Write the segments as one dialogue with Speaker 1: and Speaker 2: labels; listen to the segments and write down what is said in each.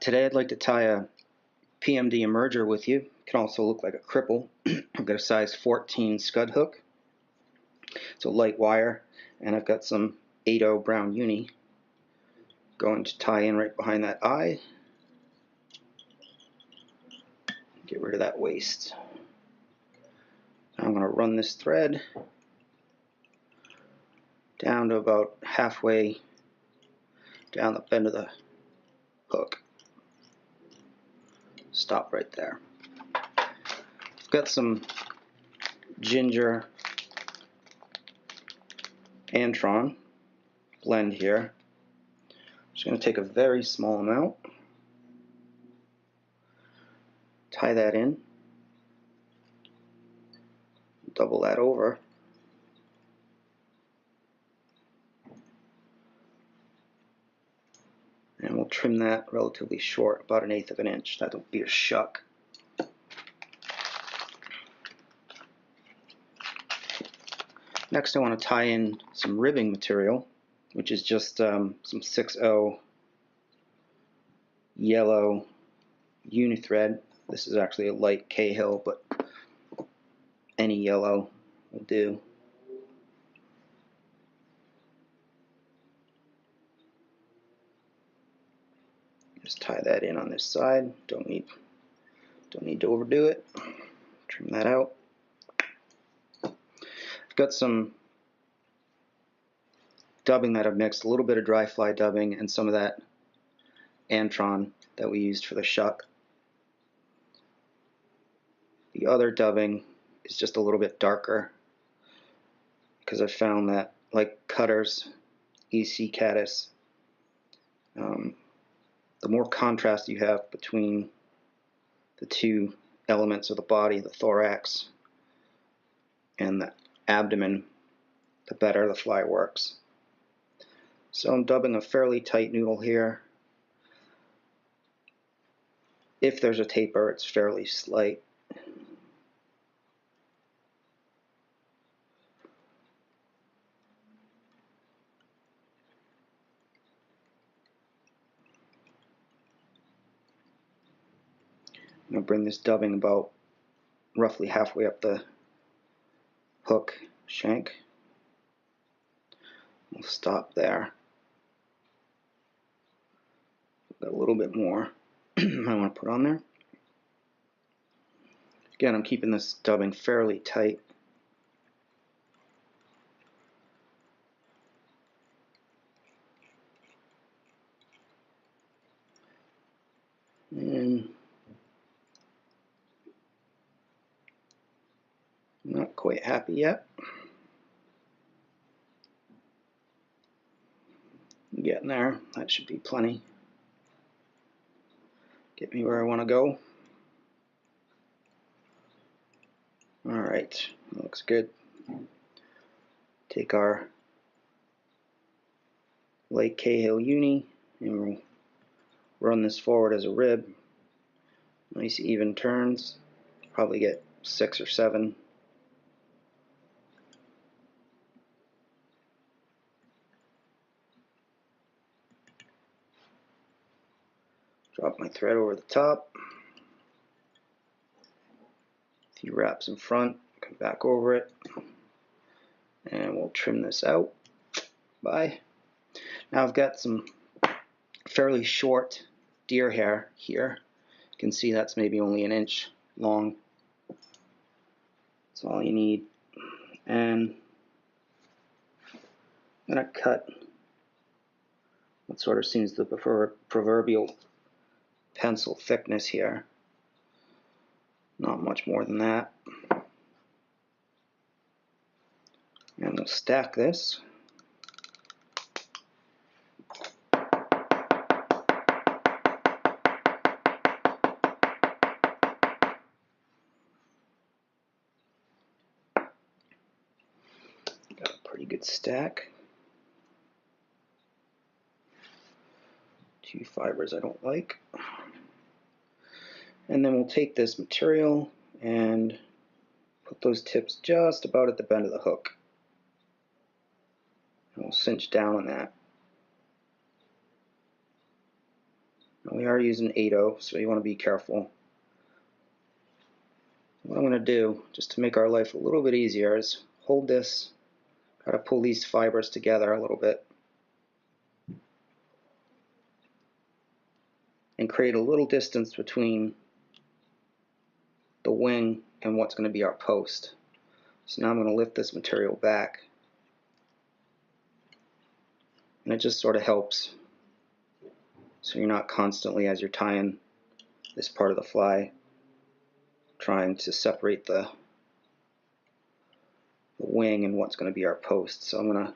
Speaker 1: Today I'd like to tie a PMD Emerger with you. It can also look like a cripple. I've got a size 14 scud hook. It's a light wire, and I've got some 8/0 brown uni going to tie in right behind that eye. Get rid of that waste. I'm going to run this thread down to about halfway down the bend of the hook. Stop right there. I've got some ginger Antron blend here. I'm just going to take a very small amount, tie that in, double that over, and we'll trim that relatively short, about 1/8 of an inch. That'll be a shuck. Next I want to tie in some ribbing material, which is just some 6/0 yellow uni thread. This is actually a light Cahill, but any yellow will do. Just tie that in on this side. Don't need to overdo it. Trim that out. I've got some dubbing that I've mixed, a little bit of dry fly dubbing and some of that Antron that we used for the shuck. The other dubbing is just a little bit darker because I found that, like cutters, EC caddis, the more contrast you have between the two elements of the body, the thorax and the abdomen, the better the fly works. So I'm dubbing a fairly tight noodle here. If there's a taper, it's fairly slight. I'm going to bring this dubbing about roughly halfway up the hook shank. We'll stop there. Got a little bit more I want to put on there. Again, I'm keeping this dubbing fairly tight. And not quite happy yet. Getting there. That should be plenty. Get me where I want to go. Alright, looks good. Take our light Cahill uni and we'll run this forward as a rib. Nice even turns. Probably get 6 or 7. Drop my thread over the top. A few wraps in front, come back over it, and we'll trim this out. Bye. Now I've got some fairly short deer hair here. You can see that's maybe only 1 inch long. That's all you need. And I'm going to cut what sort of seems the proverbial pencil thickness here. Not much more than that. And we'll stack this. Got a pretty good stack. 2 fibers I don't like. And then we'll take this material and put those tips just about at the bend of the hook. And we'll cinch down on that. Now We are using 8/0, so you want to be careful. What I'm going to do, just to make our life a little bit easier, is hold this, try to pull these fibers together a little bit, and create a little distance between the wing and what's going to be our post. So now I'm going to lift this material back, and it just sort of helps so you're not constantly, as you're tying this part of the fly, trying to separate the wing and what's going to be our post. So I'm going to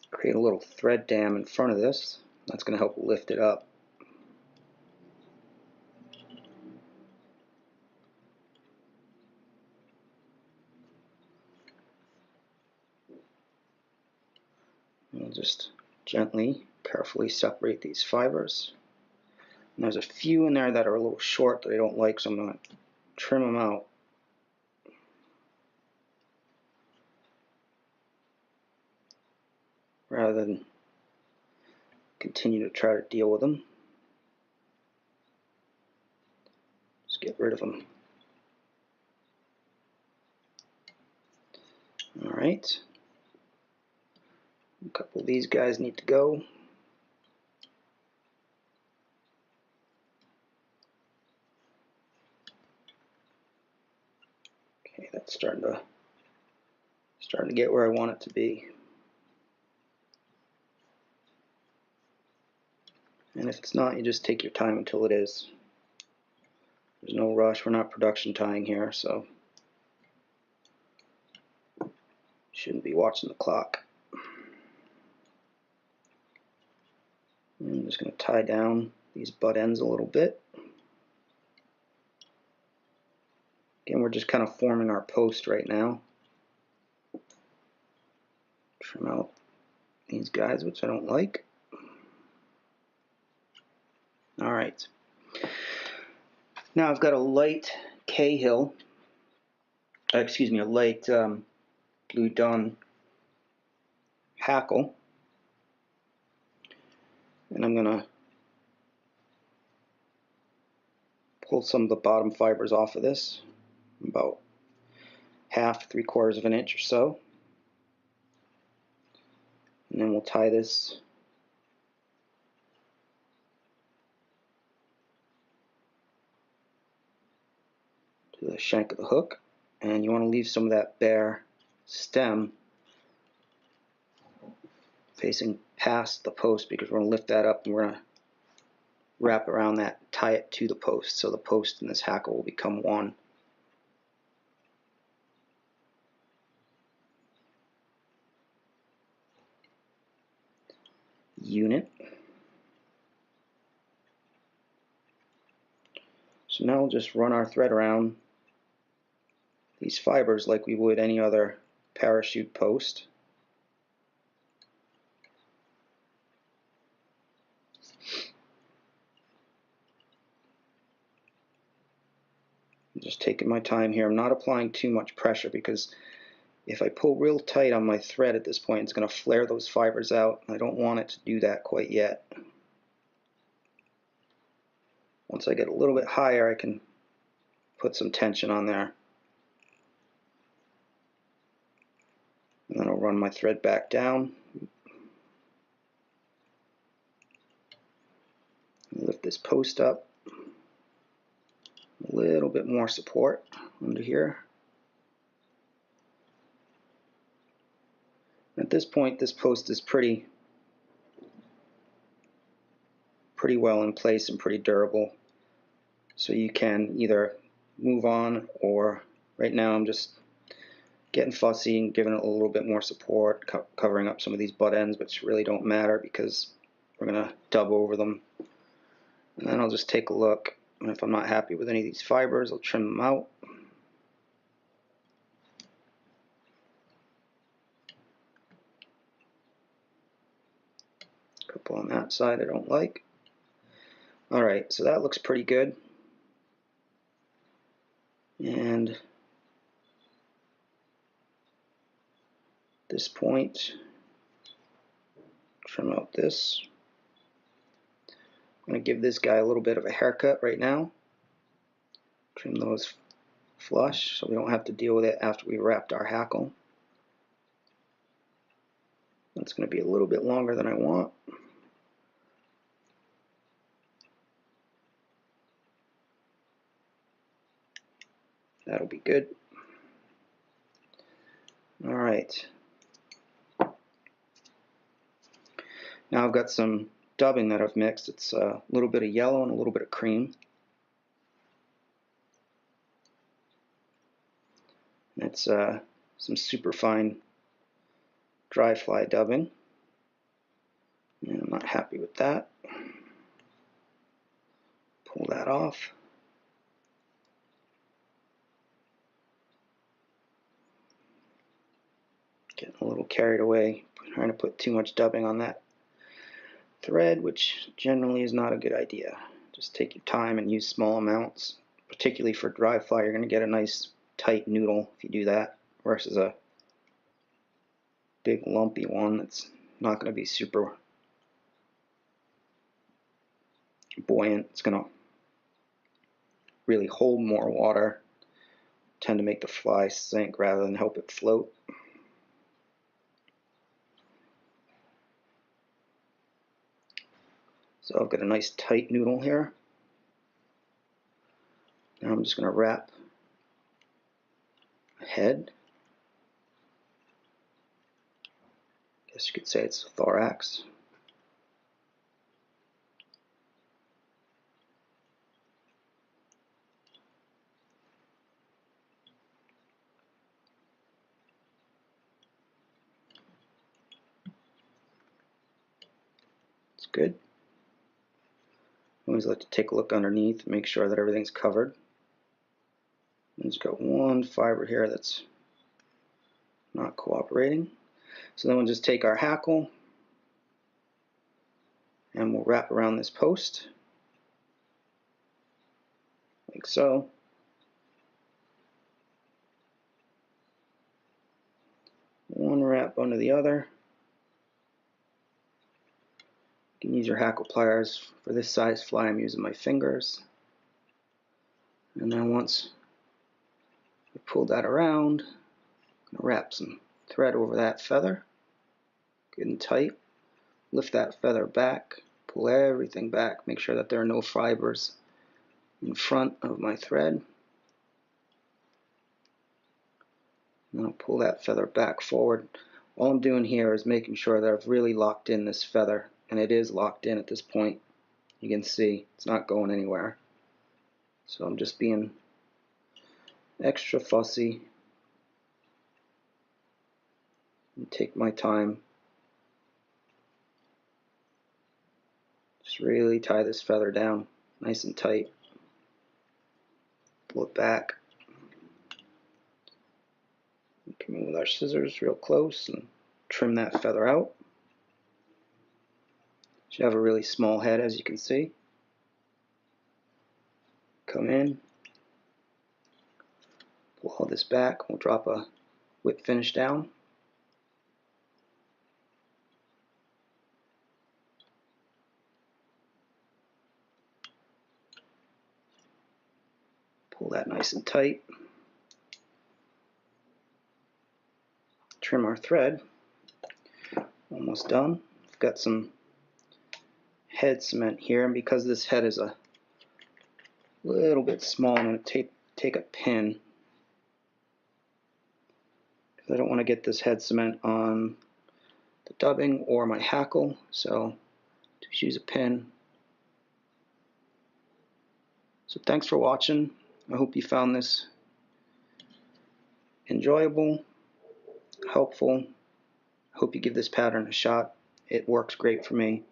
Speaker 1: create a little thread dam in front of this. That's going to help lift it up. We'll just gently, carefully separate these fibers. And there's a few in there that are a little short that I don't like, so I'm going to trim them out. Rather than continue to try to deal with them. Just get rid of them. Alright. A couple of these guys need to go. Okay, that's starting to get where I want it to be. And if it's not, you just take your time until it is. There's no rush. We're not production tying here, so shouldn't be watching the clock. I'm just going to tie down these butt ends a little bit. Again, we're just kind of forming our post right now. Trim out these guys, which I don't like. Alright. Now I've got a light Cahill, a light Blue Dawn hackle. And I'm going to pull some of the bottom fibers off of this, about 1/2, 3/4 of an inch or so. And then we'll tie this to the shank of the hook. And you want to leave some of that bare stem facing past the post, because we're going to lift that up and we're going to wrap around that, tie it to the post, so the post and this hackle will become one. Unit. So now we'll just run our thread around these fibers like we would any other parachute post. I'm just taking my time here. I'm not applying too much pressure, because if I pull real tight on my thread at this point, it's going to flare those fibers out. I don't want it to do that quite yet. Once I get a little bit higher, I can put some tension on there. And then I'll run my thread back down. Lift this post up. A little bit more support under here. At this point, this post is pretty well in place and pretty durable. So you can either move on, or right now I'm just getting fussy and giving it a little bit more support, covering up some of these butt ends, which really don't matter because we're going to dub over them. And then I'll just take a look, and if I'm not happy with any of these fibers, I'll trim them out. A couple on that side I don't like. Alright, so that looks pretty good. And at this point, trim out this. I'm going to give this guy a little bit of a haircut right now. Trim those flush so we don't have to deal with it after we wrapped our hackle. That's going to be a little bit longer than I want. That'll be good. Alright. Now I've got some dubbing that I've mixed. It's a little bit of yellow and a little bit of cream. It's some super fine dry fly dubbing. And I'm not happy with that. Pull that off. Getting a little carried away, trying to put too much dubbing on that thread, which generally is not a good idea. Just take your time and use small amounts. Particularly for dry fly, you're going to get a nice tight noodle if you do that, versus a big lumpy one that's not going to be super buoyant. It's going to really hold more water, tend to make the fly sink rather than help it float. So I've got a nice tight noodle here. Now I'm just going to wrap a head. Guess you could say it's a thorax. It's good. I always like to take a look underneath, make sure that everything's covered. There's got one fiber here that's not cooperating. So then we'll just take our hackle and we'll wrap around this post like so. One wrap under the other. You can use your hackle pliers. For this size fly, I'm using my fingers. And then once I pull that around, I'm going to wrap some thread over that feather, good and tight. Lift that feather back, pull everything back, make sure that there are no fibers in front of my thread. And I'll pull that feather back forward. All I'm doing here is making sure that I've really locked in this feather, and it is locked in at this point. You can see it's not going anywhere. So I'm just being extra fussy and take my time. Just really tie this feather down nice and tight. Pull it back. Come in with our scissors real close and trim that feather out. Should have a really small head, as you can see. Come in, pull all this back. We'll drop a whip finish down. Pull that nice and tight. Trim our thread. Almost done. I've got some head cement here, and because this head is a little bit small, I'm going to take a pin, because I don't want to get this head cement on the dubbing or my hackle, so just use a pin. So thanks for watching. I hope you found this enjoyable, helpful. I hope you give this pattern a shot. It works great for me.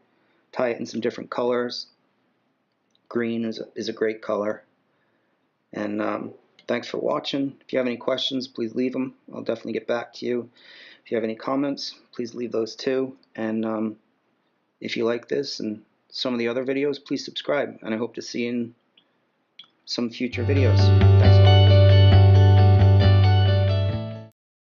Speaker 1: Tie it in some different colors. Green is a great color. And thanks for watching. If you have any questions, please leave them. I'll definitely get back to you. If you have any comments, please leave those too. And if you like this and some of the other videos, please subscribe. And I hope to see you in some future videos.